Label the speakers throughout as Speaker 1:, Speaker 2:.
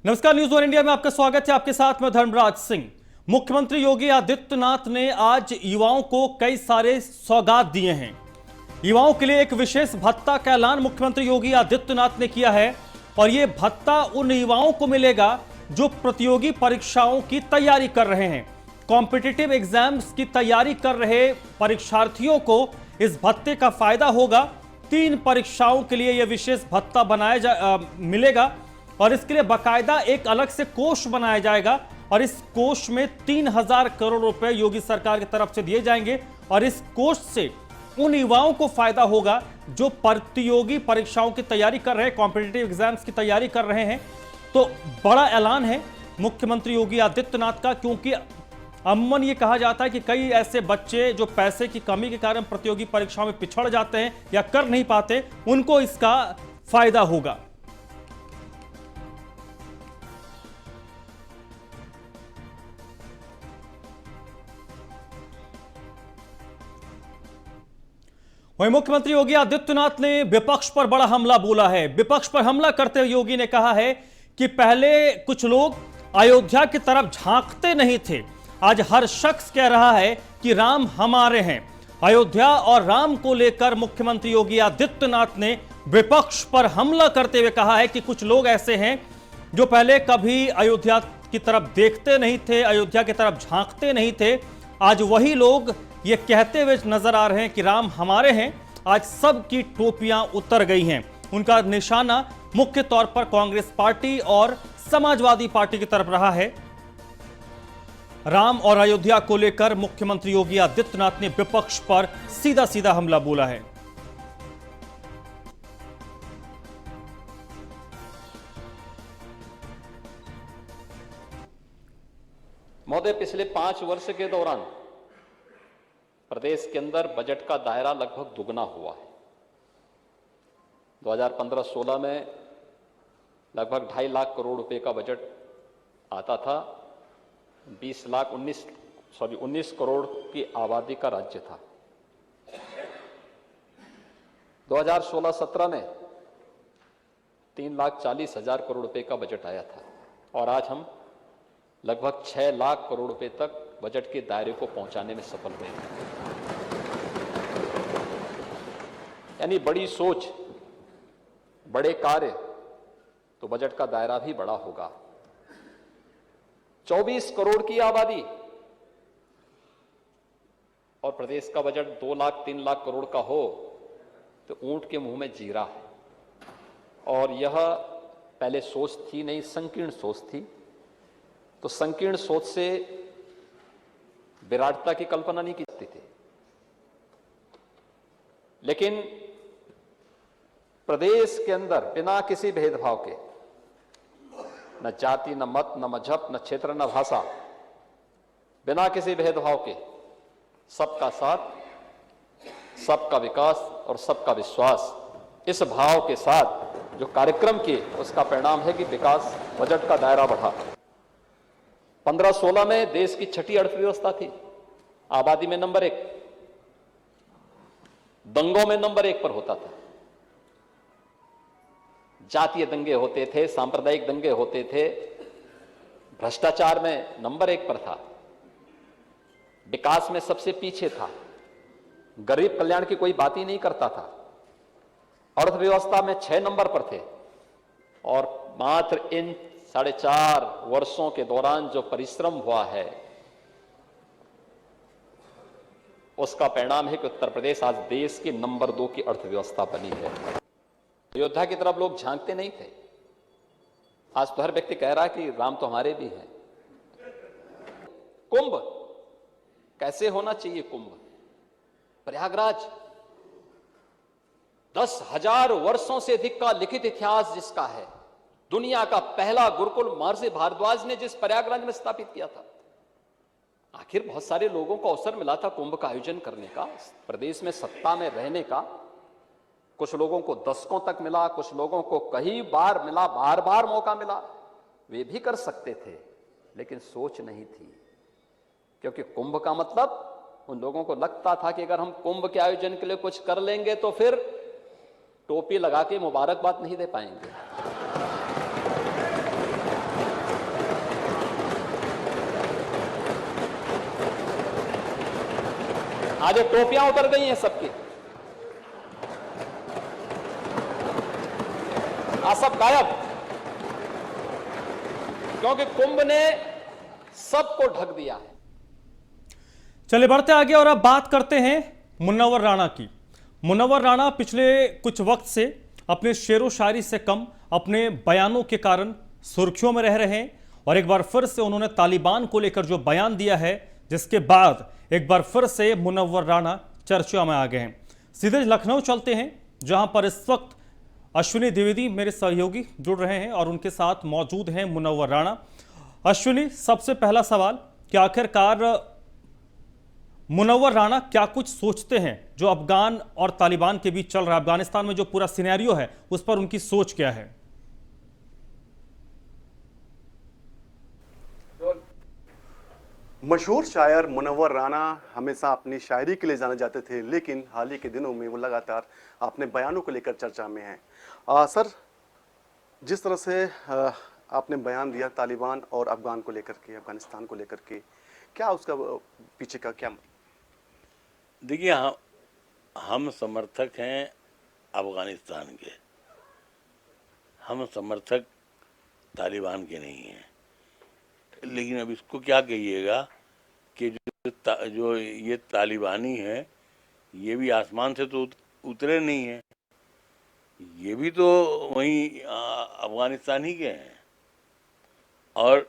Speaker 1: नमस्कार, news one India में आपका स्वागत है। आपके साथ में धर्मराज सिंह। मुख्यमंत्री योगी आदित्यनाथ ने आज युवाओं को कई सारे सौगात दिए हैं। युवाओं के लिए एक विशेष भत्ता का ऐलान मुख्यमंत्री योगी आदित्यनाथ ने किया है और यह भत्ता उन युवाओं को मिलेगा जो प्रतियोगी परीक्षाओं की तैयारी कर रहे हैं। कॉम्पिटिटिव एग्जाम्स की तैयारी कर रहे परीक्षार्थियों को इस भत्ते का फायदा होगा। 3 परीक्षाओं के लिए यह विशेष भत्ता मिलेगा और इसके लिए बाकायदा एक अलग से कोष बनाया जाएगा और इस कोष में 3000 करोड़ रुपए योगी सरकार की तरफ से दिए जाएंगे और इस कोष से उन युवाओं को फायदा होगा जो प्रतियोगी परीक्षाओं की तैयारी कर रहे हैं, कॉम्पिटिटिव एग्जाम्स की तैयारी कर रहे हैं। तो बड़ा ऐलान है मुख्यमंत्री योगी आदित्यनाथ का, क्योंकि अमूमन ये कहा जाता है कि कई ऐसे बच्चे जो पैसे की कमी के कारण प्रतियोगी परीक्षाओं में पिछड़ जाते हैं या कर नहीं पाते, उनको इसका फायदा होगा। वहीं मुख्यमंत्री योगी आदित्यनाथ ने विपक्ष पर बड़ा हमला बोला है। विपक्ष पर हमला करते हुए योगी ने कहा है कि पहले कुछ लोग अयोध्या की तरफ झांकते नहीं थे, आज हर शख्स कह रहा है कि राम हमारे हैं। अयोध्या और राम को लेकर मुख्यमंत्री योगी आदित्यनाथ ने विपक्ष पर हमला करते हुए कहा है कि कुछ लोग ऐसे हैं जो पहले कभी अयोध्या की तरफ देखते नहीं थे, अयोध्या की तरफ झांकते नहीं थे, आज वही लोग ये कहते हुए नजर आ रहे हैं कि राम हमारे हैं। आज सबकी टोपियां उतर गई हैं। उनका निशाना मुख्य तौर पर कांग्रेस पार्टी और समाजवादी पार्टी की तरफ रहा है। राम और अयोध्या को लेकर मुख्यमंत्री योगी आदित्यनाथ ने विपक्ष पर सीधा सीधा हमला बोला है।
Speaker 2: महोदय, पिछले 5 वर्ष के दौरान प्रदेश के अंदर बजट का दायरा लगभग दुगना हुआ है। 2015-16 में लगभग 2.5 लाख करोड़ रुपए का बजट आता था। 19 करोड़ की आबादी का राज्य था। 2016-17 में 3,40,000 करोड़ रुपए का बजट आया था और आज हम लगभग 6 लाख करोड़ रुपए तक बजट के दायरे को पहुंचाने में सफल हुए। यानी बड़ी सोच, बड़े कार्य, तो बजट का दायरा भी बड़ा होगा। 24 करोड़ की आबादी और प्रदेश का बजट 2 लाख 3 लाख करोड़ का हो तो ऊंट के मुंह में जीरा है। और यह पहले सोच थी नहीं, संकीर्ण सोच थी। तो संकीर्ण सोच से विराटता की कल्पना नहीं की जाती थी, लेकिन प्रदेश के अंदर बिना किसी भेदभाव के, न जाति, न मत, न मजहब, न क्षेत्र, न भाषा, बिना किसी भेदभाव के सबका साथ, सबका विकास और सबका विश्वास, इस भाव के साथ जो कार्यक्रम किए उसका परिणाम है कि विकास बजट का दायरा बढ़ा। 15-16 में देश की 6ठी अर्थव्यवस्था थी, आबादी में नंबर 1, दंगों में नंबर 1 पर होता था। जातीय दंगे होते थे, सांप्रदायिक दंगे होते थे, भ्रष्टाचार में नंबर 1 पर था, विकास में सबसे पीछे था, गरीब कल्याण की कोई बात ही नहीं करता था, अर्थव्यवस्था में 6 नंबर पर थे। और मात्र इन 4.5 वर्षों के दौरान जो परिश्रम हुआ है उसका परिणाम है कि उत्तर प्रदेश आज देश की नंबर 2 की अर्थव्यवस्था बनी है। अयोध्या की तरफ लोग झांकते नहीं थे, आज तो हर व्यक्ति कह रहा है कि राम तो हमारे भी हैं। कुंभ कैसे होना चाहिए? कुंभ प्रयागराज 10,000 वर्षों से अधिक का लिखित इतिहास जिसका है, दुनिया का पहला गुरुकुल महर्षि भारद्वाज ने जिस प्रयागराज में स्थापित किया था। आखिर बहुत सारे लोगों को अवसर मिला था कुंभ का आयोजन करने का, प्रदेश में सत्ता में रहने का। कुछ लोगों को दशकों तक मिला, कुछ लोगों को कई बार मिला, बार बार मौका मिला, वे भी कर सकते थे, लेकिन सोच नहीं थी। क्योंकि कुंभ का मतलब उन लोगों को लगता था कि अगर हम कुंभ के आयोजन के लिए कुछ कर लेंगे तो फिर टोपी लगा के मुबारकबाद नहीं दे पाएंगे। आज ये टोपियां उतर गई हैं सबकी, सब गायब, क्योंकि कुंभ ने सबको ढक दिया है।
Speaker 1: चलिए बढ़ते आगे और अब बात करते हैं मुनव्वर राणा की। मुनव्वर राणा पिछले कुछ वक्त से अपने शेरो शायरी से कम अपने बयानों के कारण सुर्खियों में रह रहे हैं और एक बार फिर से उन्होंने तालिबान को लेकर जो बयान दिया है, जिसके बाद एक बार फिर से मुनव्वर राणा चर्चा में आ गए हैं। सीधे लखनऊ चलते हैं, जहां पर इस वक्त अश्विनी द्विवेदी मेरे सहयोगी जुड़ रहे हैं और उनके साथ मौजूद हैं मुनव्वर राणा। अश्विनी, सबसे पहला सवाल कि आखिरकार मुनव्वर राणा क्या कुछ सोचते हैं जो अफगान और तालिबान के बीच चल रहा है, अफगानिस्तान में जो पूरा सिनेरियो है उस पर उनकी सोच क्या है?
Speaker 3: मशहूर शायर मुनव्वर राणा हमेशा अपनी शायरी के लिए जाने जाते थे, लेकिन हाल ही के दिनों में वो लगातार अपने बयानों को लेकर चर्चा में हैं। सर, जिस तरह से आपने बयान दिया तालिबान और अफगान को लेकर के, अफगानिस्तान को लेकर के, क्या उसका पीछे का क्या?
Speaker 4: देखिए, हम समर्थक हैं अफगानिस्तान के, हम समर्थक तालिबान के नहीं हैं। लेकिन अब इसको क्या कहिएगा कि जो ये तालिबानी है, ये भी आसमान से तो उतरे नहीं हैं, ये भी तो वहीं अफगानिस्तान ही के हैं। और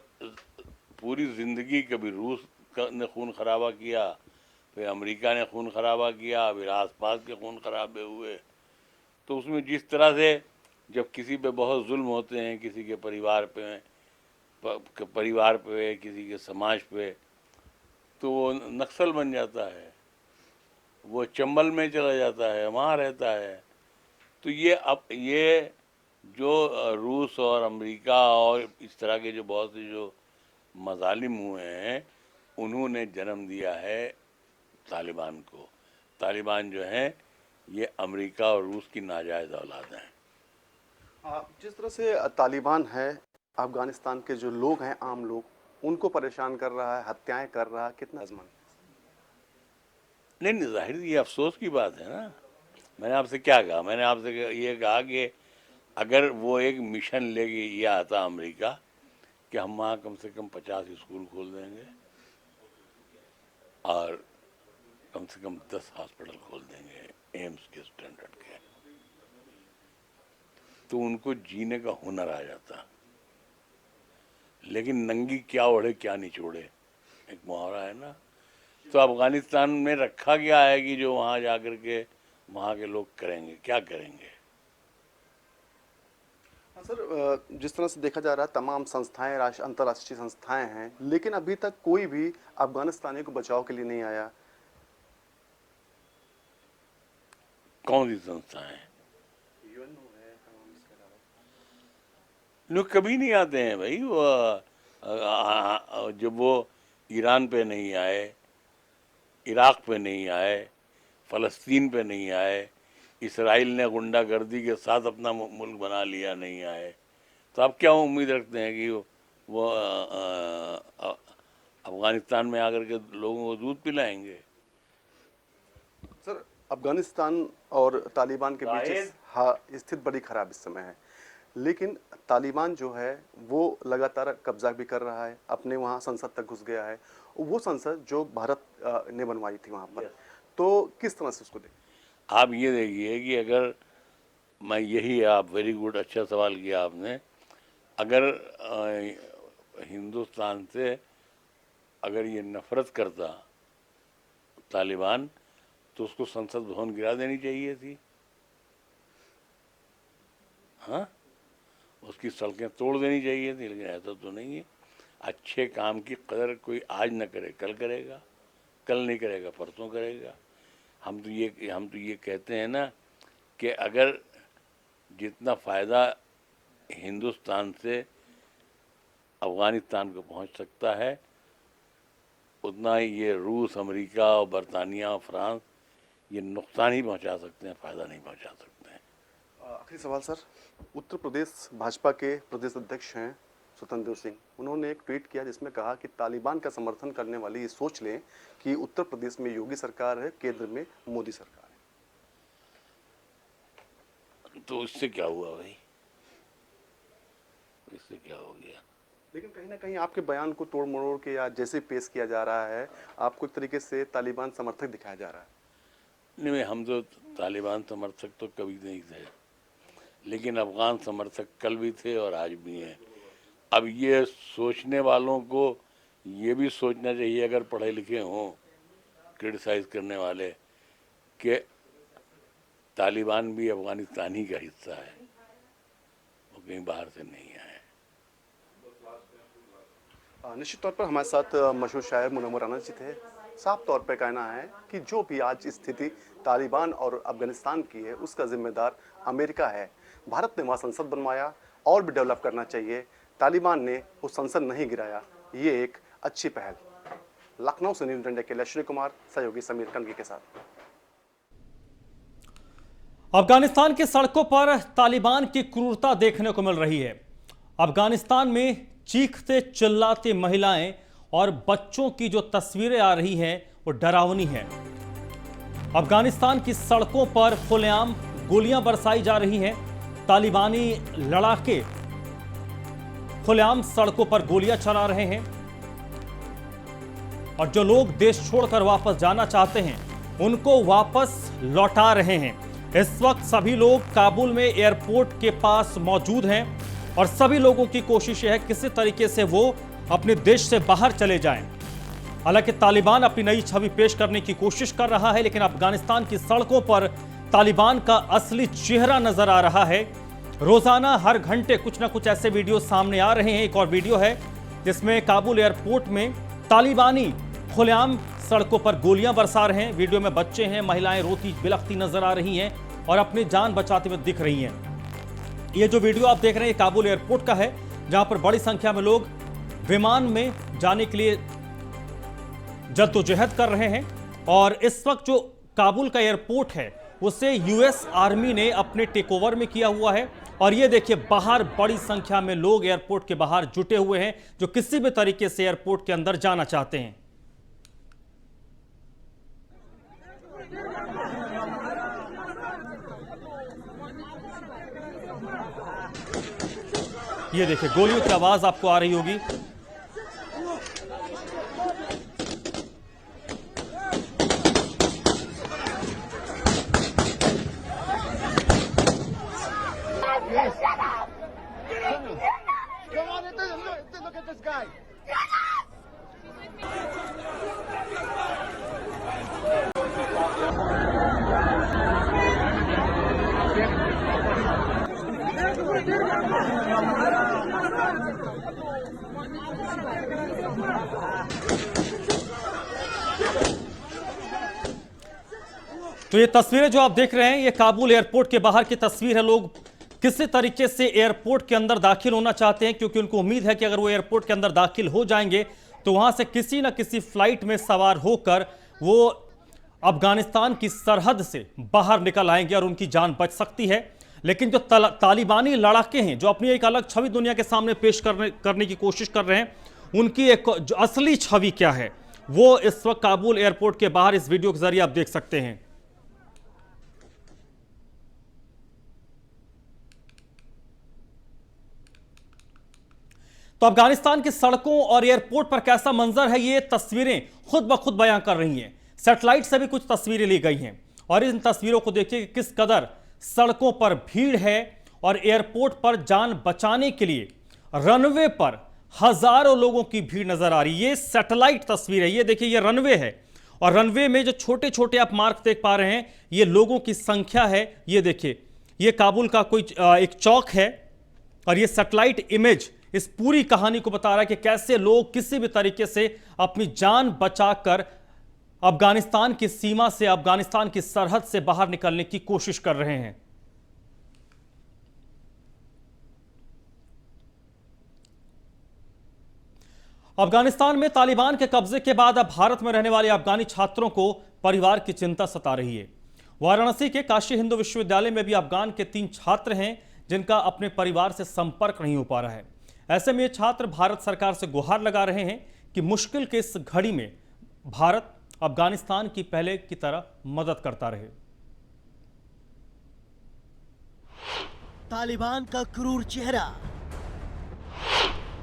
Speaker 4: पूरी ज़िंदगी कभी रूस ने खून खराबा किया, फिर अमेरिका ने खून खराबा किया, फिर आसपास के खून खराबे हुए। तो उसमें जिस तरह से जब किसी पे बहुत जुल्म होते हैं, किसी के परिवार पे, किसी के समाज पे, तो वो नक्सल बन जाता है, वो चंबल में चला जाता है, वहाँ रहता है। तो ये जो रूस और अमेरिका और इस तरह के जो बहुत से जो मजालिम हुए हैं, उन्होंने जन्म दिया है तालिबान को। तालिबान जो है ये अमेरिका और रूस की नाजायज़ औलाद हैं।
Speaker 3: जिस तरह से तालिबान है, अफगानिस्तान के जो लोग हैं, आम लोग, उनको परेशान कर रहा है, हत्याएं कर रहा है, कितना आजमान?
Speaker 4: नहीं, जाहिर ये अफसोस की बात है ना। मैंने आपसे क्या कहा? मैंने आपसे ये कहा कि अगर वो एक मिशन लेके ये आता अमेरिका कि हम वहाँ कम से कम 50 स्कूल खोल देंगे और कम से कम 10 हॉस्पिटल खोल देंगे एम्स के स्टैंडर्ड के, तो उनको जीने का हुनर आ जाता। लेकिन नंगी क्या ओढ़े क्या निचोड़े, एक मुहावरा है ना। तो अफगानिस्तान में रखा गया है कि जो वहाँ जाकर के वहाँ के लोग करेंगे, क्या करेंगे?
Speaker 3: सर, जिस तरह से देखा जा रहा है, तमाम संस्थाएं, अंतर्राष्ट्रीय संस्थाएं हैं, लेकिन अभी तक कोई भी अफगानिस्तानियों को बचाव के लिए नहीं आया।
Speaker 4: कौन सी संस्थाएं? लोग कभी नहीं आते हैं भाई। वो जब वो ईरान पे नहीं आए, इराक पे नहीं आए, फ़लस्तीन पे नहीं आए, इसराइल ने गुंडागर्दी के साथ अपना मुल्क बना लिया, नहीं आए, तो आप क्या उम्मीद रखते हैं कि वो अफगानिस्तान में आकर के लोगों को दूध पिलाएंगे?
Speaker 3: सर, अफगानिस्तान और तालिबान के बीच स्थिति बड़ी खराब इस समय है, लेकिन तालिबान जो है वो लगातार कब्जा भी कर रहा है, अपने वहाँ संसद तक घुस गया है, वो संसद जो भारत ने बनवाई थी वहाँ पर। तो किस तरह से उसको देखें?
Speaker 4: आप ये देखिए कि अगर मैं यही, आप वेरी गुड, अच्छा सवाल किया आपने। अगर हिंदुस्तान से अगर ये नफरत करता तालिबान, तो उसको संसद भवन गिरा देनी चाहिए थी। हाँ, उसकी सड़कें तोड़ देनी चाहिए थी, लेकिन ऐसा तो नहीं है। अच्छे काम की कदर कोई आज न करे, कल करेगा, कल नहीं करेगा, परसों करेगा। हम तो ये कहते हैं ना कि अगर जितना फ़ायदा हिंदुस्तान से अफ़गानिस्तान को पहुंच सकता है, उतना ही ये रूस, अमेरिका और बरतानिया और फ्रांस ये नुकसान ही पहुंचा सकते हैं, फ़ायदा नहीं पहुंचा सकते हैं।
Speaker 3: आखिरी सवाल सर, उत्तर प्रदेश भाजपा के प्रदेश अध्यक्ष हैं स्वतंत्र सिंह, उन्होंने एक ट्वीट किया जिसमें कहा कि तालिबान का समर्थन करने वाले ये सोच लें कि उत्तर प्रदेश में योगी सरकार है, केंद्र में मोदी सरकार है।
Speaker 4: तो इससे क्या हुआ भाई, इससे क्या हो गया?
Speaker 3: लेकिन कहीं ना कहीं आपके बयान को तोड़ मरोड़ के या जैसे पेश किया जा रहा है, आपको एक तरीके से तालिबान समर्थक दिखाया जा रहा है।
Speaker 4: नहीं, हम तो तालिबान समर्थक तो कभी नहीं थे, लेकिन अफगान समर्थक कल भी थे और आज भी हैं। अब ये सोचने वालों को ये भी सोचना चाहिए, अगर पढ़े लिखे हों क्रिटिसाइज करने वाले, कि तालिबान भी अफगानिस्तान ही का हिस्सा है, वो कहीं बाहर से नहीं आए।
Speaker 3: निश्चित तौर पर हमारे साथ मशहूर शायर मुनव्वर राना जी थे। साफ तौर पर कहना है कि जो भी आज स्थिति तालिबान और अफगानिस्तान की है, उसका जिम्मेदार अमेरिका है। भारत ने वहाँ संसद बनवाया, और भी डेवलप करना चाहिए। तालिबान ने वो संसद नहीं गिराया, ये एक अच्छी पहल। लखनऊ से न्यूज़ इंडिया के लिए अश्विनी कुमार, सहयोगी समीर कंगी के साथ।
Speaker 1: अफगानिस्तान की सड़कों पर तालिबान की क्रूरता देखने को मिल रही है। अफगानिस्तान में चीखते चिल्लाते महिलाएं और बच्चों की जो तस्वीरें आ रही हैं वो डरावनी है। अफगानिस्तान की सड़कों पर खुलेआम गोलियां बरसाई जा रही हैं। तालिबानी लड़ाके खुलेआम सड़कों पर गोलियां चला रहे हैं और जो लोग देश छोड़कर वापस जाना चाहते हैं उनको वापस लौटा रहे हैं। इस वक्त सभी लोग काबुल में एयरपोर्ट के पास मौजूद हैं और सभी लोगों की कोशिश है किसी तरीके से वो अपने देश से बाहर चले जाएं। हालांकि तालिबान अपनी नई छवि पेश करने की कोशिश कर रहा है, लेकिन अफगानिस्तान की सड़कों पर तालिबान का असली चेहरा नजर आ रहा है। रोजाना हर घंटे कुछ ना कुछ ऐसे वीडियो सामने आ रहे हैं। एक और वीडियो है जिसमें काबुल एयरपोर्ट में तालिबानी खुलेआम सड़कों पर गोलियां बरसा रहे हैं। वीडियो में बच्चे हैं, महिलाएं रोती बिलखती नजर आ रही हैं और अपनी जान बचाते हुए दिख रही हैं। ये जो वीडियो आप देख रहे हैं काबुल एयरपोर्ट का है, जहां पर बड़ी संख्या में लोग विमान में जाने के लिए जद्दोजहद कर रहे हैं। और इस वक्त जो काबुल का एयरपोर्ट है उसे यूएस आर्मी ने अपने टेक ओवर में किया हुआ है। और ये देखिए, बाहर बड़ी संख्या में लोग एयरपोर्ट के बाहर जुटे हुए हैं जो किसी भी तरीके से एयरपोर्ट के अंदर जाना चाहते हैं। ये देखिए, गोलियों की आवाज आपको आ रही होगी। तो ये तस्वीरें जो आप देख रहे हैं ये काबुल एयरपोर्ट के बाहर की तस्वीर है। लोग किसी तरीके से एयरपोर्ट के अंदर दाखिल होना चाहते हैं क्योंकि उनको उम्मीद है कि अगर वो एयरपोर्ट के अंदर दाखिल हो जाएंगे तो वहां से किसी न किसी फ्लाइट में सवार होकर वो अफगानिस्तान की सरहद से बाहर निकल आएंगे और उनकी जान बच सकती है। लेकिन जो तालिबानी लड़ाके हैं जो अपनी एक अलग छवि दुनिया के सामने पेश करने की कोशिश कर रहे हैं, उनकी एक जो असली छवि क्या है वो इस वक्त काबुल एयरपोर्ट के बाहर इस वीडियो के जरिए आप देख सकते हैं। तो अफगानिस्तान की सड़कों और एयरपोर्ट पर कैसा मंजर है ये तस्वीरें खुद ब खुद बयां कर रही हैं। सैटेलाइट से भी कुछ तस्वीरें ली गई हैं और इन तस्वीरों को देखिए कि किस कदर सड़कों पर भीड़ है और एयरपोर्ट पर जान बचाने के लिए रनवे पर हजारों लोगों की भीड़ नजर आ रही है। ये सैटेलाइट तस्वीर है, ये देखिए, ये रनवे है और रनवे में जो छोटे छोटे आप मार्क देख पा रहे हैं ये लोगों की संख्या है। ये देखिए, ये काबुल का कोई एक चौक है और ये सैटेलाइट इमेज इस पूरी कहानी को बता रहा है कि कैसे लोग किसी भी तरीके से अपनी जान बचाकर अफगानिस्तान की सीमा से, अफगानिस्तान की सरहद से बाहर निकलने की कोशिश कर रहे हैं। अफगानिस्तान में तालिबान के कब्जे के बाद अब भारत में रहने वाले अफगानी छात्रों को परिवार की चिंता सता रही है। वाराणसी के काशी हिंदू विश्वविद्यालय में भी अफगान के 3 छात्र हैं जिनका अपने परिवार से संपर्क नहीं हो पा रहा है। ऐसे में ये छात्र भारत सरकार से गुहार लगा रहे हैं कि मुश्किल के इस घड़ी में भारत अफगानिस्तान की पहले की तरह मदद करता रहे।
Speaker 5: तालिबान का क्रूर चेहरा,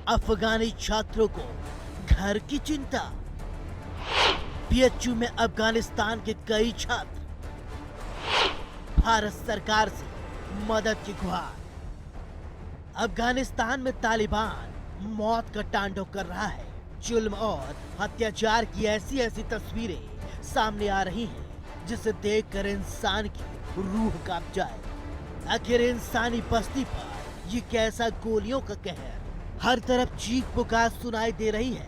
Speaker 5: अफगानी छात्रों को घर की चिंता, बीएचयू में अफगानिस्तान के कई छात्र, भारत सरकार से मदद की गुहार। अफगानिस्तान में तालिबान मौत का तांडव कर रहा है। जुल्म और अत्याचार की ऐसी ऐसी तस्वीरें सामने आ रही हैं जिसे देखकर इंसान की रूह कांप जाए। आखिर इंसानी बस्ती पर ये कैसा गोलियों का कहर। हर तरफ चीख पुकार सुनाई दे रही है।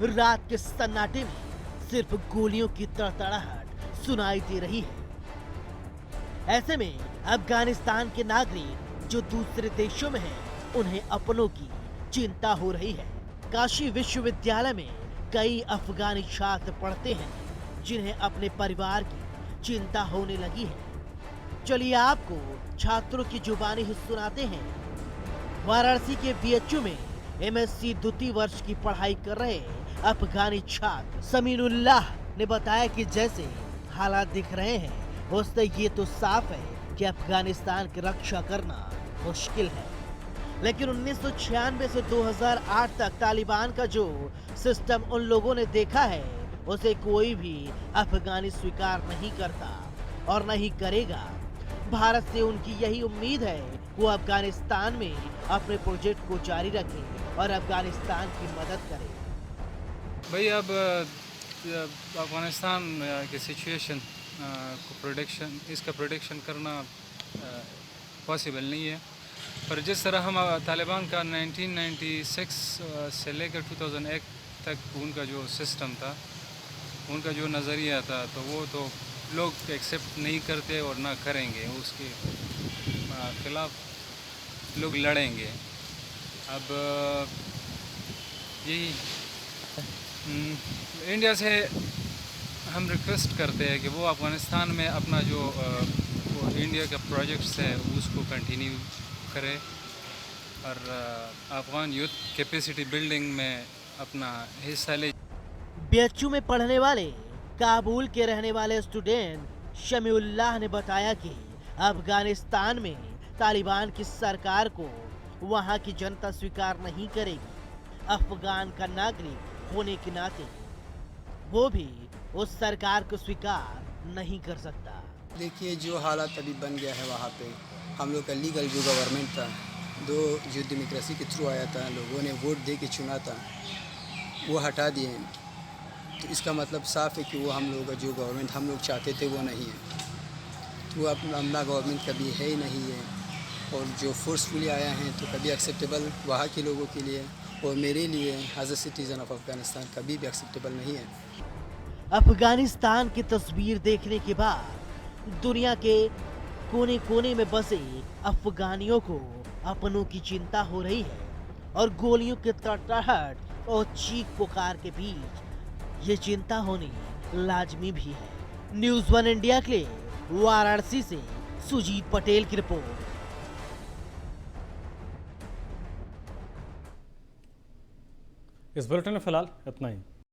Speaker 5: रात के सन्नाटे में सिर्फ गोलियों की तड़तड़ाहट सुनाई दे रही है। ऐसे में अफगानिस्तान के नागरिक जो दूसरे देशों में हैं, उन्हें अपनों की चिंता हो रही है। काशी विश्वविद्यालय में कई अफगानी छात्र पढ़ते हैं जिन्हें अपने परिवार की चिंता होने लगी है। चलिए आपको छात्रों की जुबानी ही सुनाते हैं। वाराणसी के बीएचयू में एमएससी द्वितीय वर्ष की पढ़ाई कर रहे अफगानी छात्र समीनुल्लाह ने बताया कि जैसे हालात दिख रहे हैं उससे ये तो साफ है कि अफगानिस्तान की रक्षा करना मुश्किल है, लेकिन 1996 से 2008 तक तालिबान का जो सिस्टम उन लोगों ने देखा है उसे कोई भी अफगानी स्वीकार नहीं करता और नहीं करेगा। भारत से उनकी यही उम्मीद है वो अफगानिस्तान में अपने प्रोजेक्ट को जारी रखे और अफगानिस्तान की मदद करे।
Speaker 6: भाई अब अफगानिस्तान की सिचुएशन को इसका प्रोडिक्शन करना पॉसिबल नहीं है, पर जिस तरह हम तालिबान का 1996 से लेकर 2001 तक उनका जो सिस्टम था, उनका जो नज़रिया था, तो वो तो लोग एक्सेप्ट नहीं करते और ना करेंगे। उसके खिलाफ लोग लड़ेंगे। अब यही इंडिया से हम रिक्वेस्ट करते हैं कि वो अफ़गानिस्तान में अपना जो वो इंडिया का प्रोजेक्ट्स है उसको कंटिन्यू करे और अफ़गान यूथ कैपेसिटी बिल्डिंग में अपना हिस्सा ले।
Speaker 5: बीएचयू में पढ़ने वाले काबुल के रहने वाले स्टूडेंट शमीउल्लाह ने बताया कि अफगानिस्तान में तालिबान की सरकार को वहां की जनता स्वीकार नहीं करेगी। अफगान का नागरिक होने के नाते वो भी उस सरकार को स्वीकार नहीं कर सकता।
Speaker 7: देखिए जो हालात अभी बन गया है वहाँ पे, हम लोग का लीगल जो गवर्नमेंट था, जो डेमोक्रेसी के थ्रू आया था, लोगों ने वोट दे के चुना था, वो हटा दिए। तो इसका मतलब साफ है कि वो हम लोग का जो गवर्नमेंट हम लोग चाहते थे वो नहीं है। तो वो अपना गवर्नमेंट कभी है ही नहीं है, और जो फोर्सफुली आया है तो कभी एक्सेप्टेबल वहाँ के लोगों के लिए और मेरे लिए as a citizen of Afghanistan कभी भी एक्सेप्टेबल नहीं है।
Speaker 5: अफगानिस्तान की तस्वीर देखने के बाद दुनिया के कोने कोने में बसे अफगानियों को अपनों की चिंता हो रही है और गोलियों के तड़तड़ाहट और चीख पुकार के बीच ये चिंता होनी लाजमी भी है। न्यूज़ 1 इंडिया के लिए वाराणसी से सुजीत पटेल की रिपोर्ट।
Speaker 1: इस बुलेटिन में फिलहाल इतना ही।